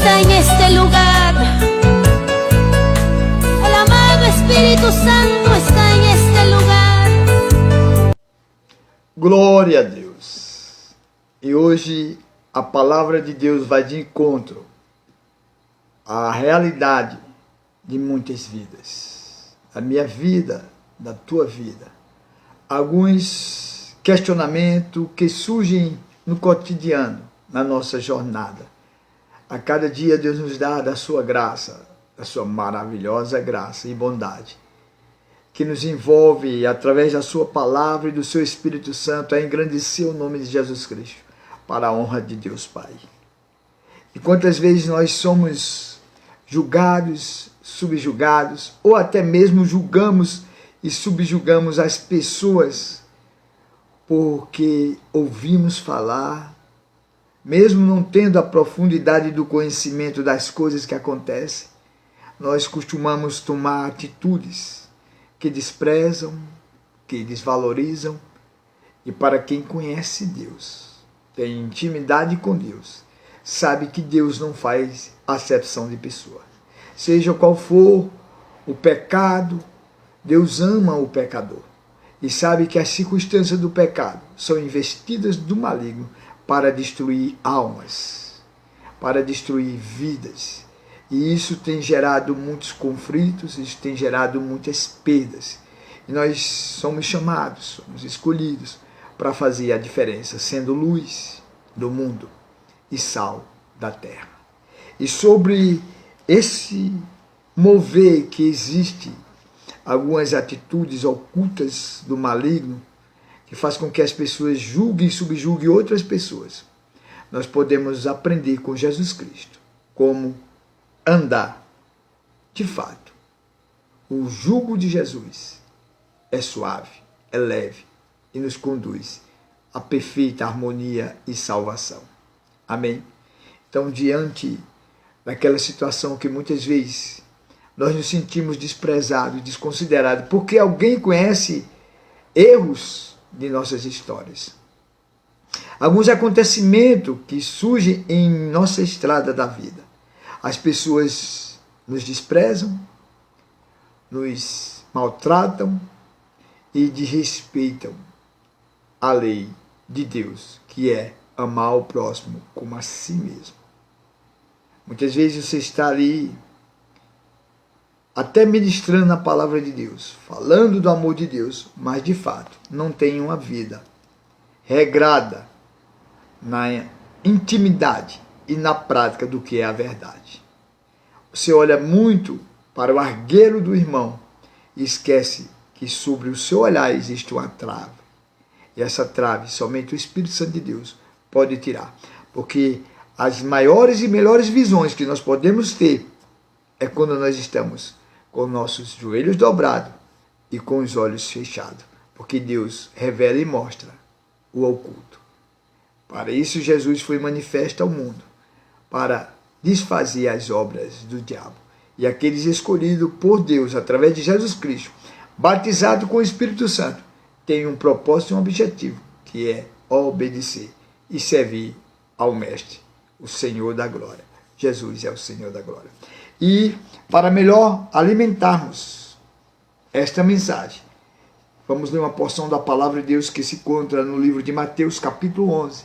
está en este lugar. El amado Espíritu Santo está en este lugar. Glória a Deus. E hoje a palavra de Deus vai de encontro à realidade de muitas vidas. A minha vida, da tua vida. Alguns questionamentos que surgem no cotidiano, na nossa jornada. A cada dia Deus nos dá da sua graça, da sua maravilhosa graça e bondade, que nos envolve através da sua palavra e do seu Espírito Santo a engrandecer o nome de Jesus Cristo, para a honra de Deus Pai. E quantas vezes nós somos julgados, subjugados, ou até mesmo julgamos e subjugamos as pessoas porque ouvimos falar, mesmo não tendo a profundidade do conhecimento das coisas que acontecem, nós costumamos tomar atitudes que desprezam, que desvalorizam, e para quem conhece Deus, tem intimidade com Deus, sabe que Deus não faz acepção de pessoa. Seja qual for o pecado, Deus ama o pecador e sabe que as circunstâncias do pecado são investidas do maligno para destruir almas, para destruir vidas. E isso tem gerado muitos conflitos, isso tem gerado muitas perdas. E nós somos chamados, somos escolhidos para fazer a diferença, sendo luz do mundo e sal da terra. E sobre esse mover que existe, algumas atitudes ocultas do maligno, que faz com que as pessoas julguem e subjuguem outras pessoas, nós podemos aprender com Jesus Cristo como andar. De fato, o jugo de Jesus é suave, é leve e nos conduz à perfeita harmonia e salvação. Amém? Então, diante daquela situação que muitas vezes nós nos sentimos desprezados, desconsiderados, porque alguém conhece erros de nossas histórias. Alguns acontecimentos que surgem em nossa estrada da vida. As pessoas nos desprezam, nos maltratam e desrespeitam a lei de Deus, que é amar o próximo como a si mesmo. Muitas vezes você está ali até ministrando a palavra de Deus, falando do amor de Deus, mas de fato não tem uma vida regrada na intimidade e na prática do que é a verdade. Você olha muito para o argueiro do irmão e esquece que sobre o seu olhar existe uma trave. E essa trave somente o Espírito Santo de Deus pode tirar, porque as maiores e melhores visões que nós podemos ter é quando nós estamos com nossos joelhos dobrados e com os olhos fechados, porque Deus revela e mostra o oculto. Para isso Jesus foi manifesto ao mundo, para desfazer as obras do diabo. E aqueles escolhidos por Deus através de Jesus Cristo, batizados com o Espírito Santo, têm um propósito e um objetivo, que é obedecer e servir ao Mestre, o Senhor da glória. Jesus é o Senhor da glória. E para melhor alimentarmos esta mensagem, vamos ler uma porção da palavra de Deus que se encontra no livro de Mateus, capítulo 11,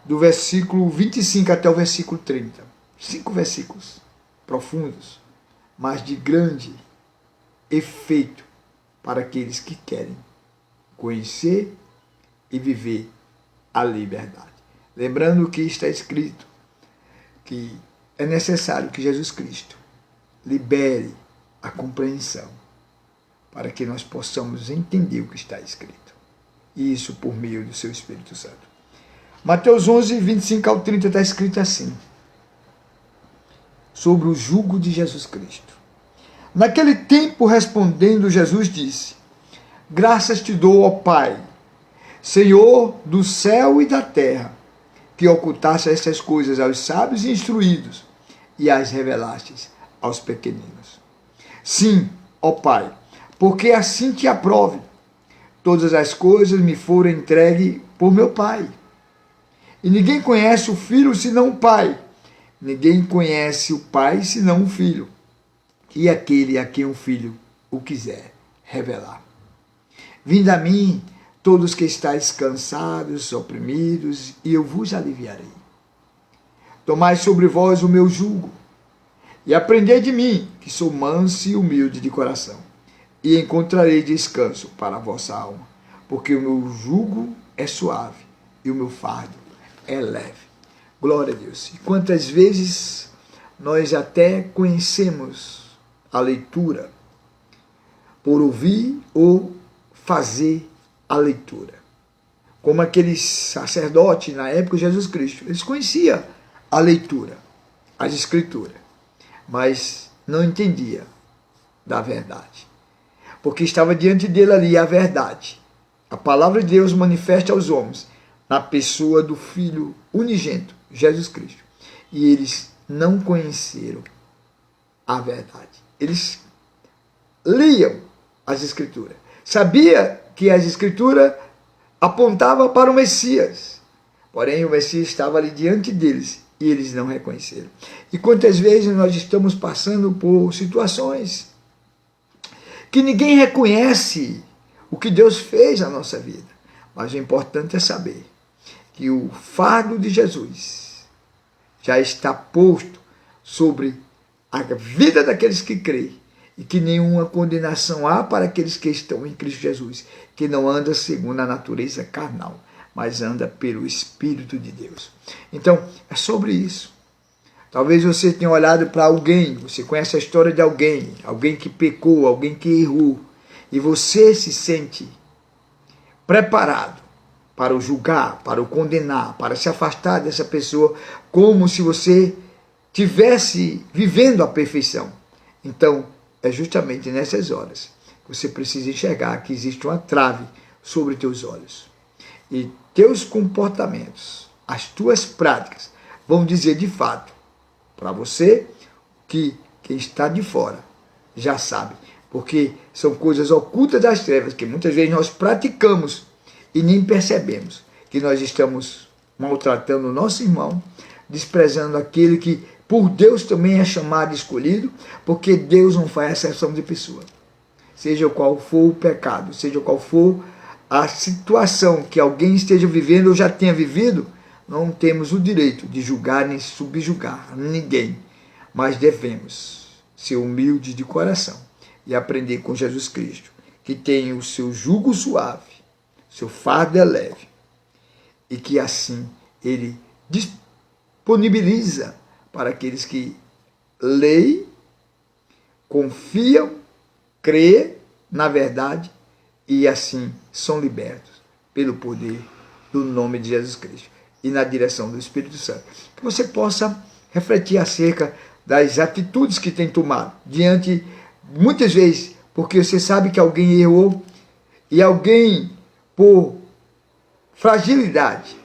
do versículo 25 até o versículo 30. 5 versículos profundos, mas de grande efeito para aqueles que querem conhecer e viver a liberdade. Lembrando que está escrito que é necessário que Jesus Cristo libere a compreensão para que nós possamos entender o que está escrito. E isso por meio do seu Espírito Santo. Mateus 11, 25 ao 30 está escrito assim, sobre o jugo de Jesus Cristo. Naquele tempo, respondendo, Jesus disse: graças te dou, ó Pai, Senhor do céu e da terra, que ocultaste essas coisas aos sábios e instruídos e as revelastes aos pequeninos. Sim, ó Pai, porque assim te aprove. Todas as coisas me foram entregues por meu Pai. E ninguém conhece o Filho senão o Pai, Ninguém conhece o Pai senão o Filho, e aquele a quem o Filho o quiser revelar. Vinde a mim, todos que estáis cansados, oprimidos, e eu vos aliviarei. Tomai sobre vós o meu jugo, e aprendei de mim, que sou manso e humilde de coração, e encontrarei descanso para a vossa alma, porque o meu jugo é suave, e o meu fardo é leve. Glória a Deus. E quantas vezes nós até conhecemos a leitura por ouvir ou fazer a leitura. Como aqueles sacerdotes na época de Jesus Cristo. Eles conheciam a leitura, as escrituras, mas não entendiam da verdade. Porque estava diante dele ali a verdade. A palavra de Deus manifesta aos homens na pessoa do Filho unigênito, Jesus Cristo. E eles não conheceram a verdade. Eles liam as Escrituras. Sabia que as Escrituras apontavam para o Messias. Porém, o Messias estava ali diante deles e eles não reconheceram. E quantas vezes nós estamos passando por situações que ninguém reconhece o que Deus fez na nossa vida. Mas o importante é saber que o fardo de Jesus já está posto sobre a vida daqueles que creem e que nenhuma condenação há para aqueles que estão em Cristo Jesus, que não anda segundo a natureza carnal, mas anda pelo Espírito de Deus. Então, é sobre isso. Talvez você tenha olhado para alguém, você conhece a história de alguém, alguém que pecou, alguém que errou, e você se sente preparado para o julgar, para o condenar, para se afastar dessa pessoa, como se você tivesse vivendo a perfeição. Então, é justamente nessas horas que você precisa enxergar que existe uma trave sobre teus olhos. E teus comportamentos, as tuas práticas, vão dizer de fato para você que quem está de fora já sabe. Porque são coisas ocultas das trevas que muitas vezes nós praticamos e nem percebemos que nós estamos maltratando o nosso irmão, desprezando aquele que por Deus também é chamado e escolhido, porque Deus não faz exceção de pessoa. Seja qual for o pecado, seja qual for a situação que alguém esteja vivendo ou já tenha vivido, não temos o direito de julgar nem subjugar ninguém, mas devemos ser humildes de coração e aprender com Jesus Cristo, que tem o seu jugo suave, seu fardo é leve, e que assim ele disponibiliza para aqueles que leem, confiam, creem na verdade e assim são libertos pelo poder do nome de Jesus Cristo e na direção do Espírito Santo. Que você possa refletir acerca das atitudes que tem tomado diante, muitas vezes, porque você sabe que alguém errou e alguém, por fragilidade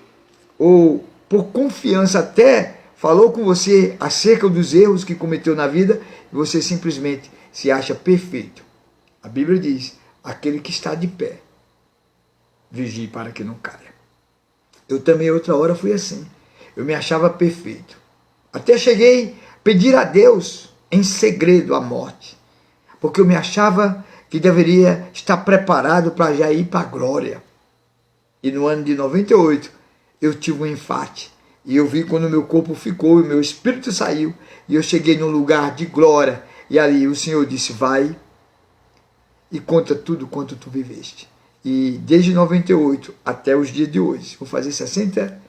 ou por confiança até falou com você acerca dos erros que cometeu na vida e você simplesmente se acha perfeito. A Bíblia diz, aquele que está de pé, vigie para que não caia. Eu também outra hora fui assim. Eu me achava perfeito. Até cheguei a pedir a Deus em segredo a morte. Porque eu me achava que deveria estar preparado para já ir para a glória. E no ano de 98, eu tive um enfate. E eu vi quando meu corpo ficou e meu espírito saiu. E eu cheguei num lugar de glória. E ali o Senhor disse, vai e conta tudo quanto tu viveste. E desde 98 até os dias de hoje, vou fazer 60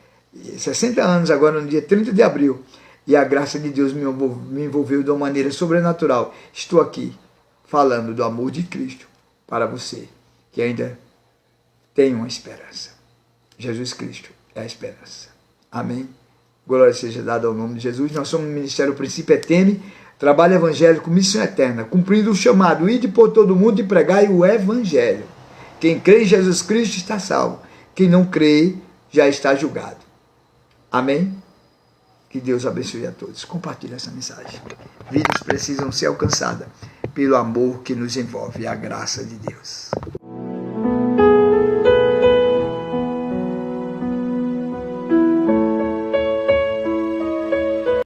anos agora no dia 30 de abril. E a graça de Deus me envolveu de uma maneira sobrenatural. Estou aqui falando do amor de Cristo para você, que ainda tem uma esperança. Jesus Cristo é a esperança. Amém? Glória seja dada ao nome de Jesus. Nós somos o Ministério Princípio Etene, trabalho evangélico, missão eterna, cumprindo o chamado, ide por todo mundo e pregai o evangelho. Quem crê em Jesus Cristo está salvo. Quem não crê já está julgado. Amém? Que Deus abençoe a todos. Compartilhe essa mensagem. Vidas precisam ser alcançadas pelo amor que nos envolve, a graça de Deus.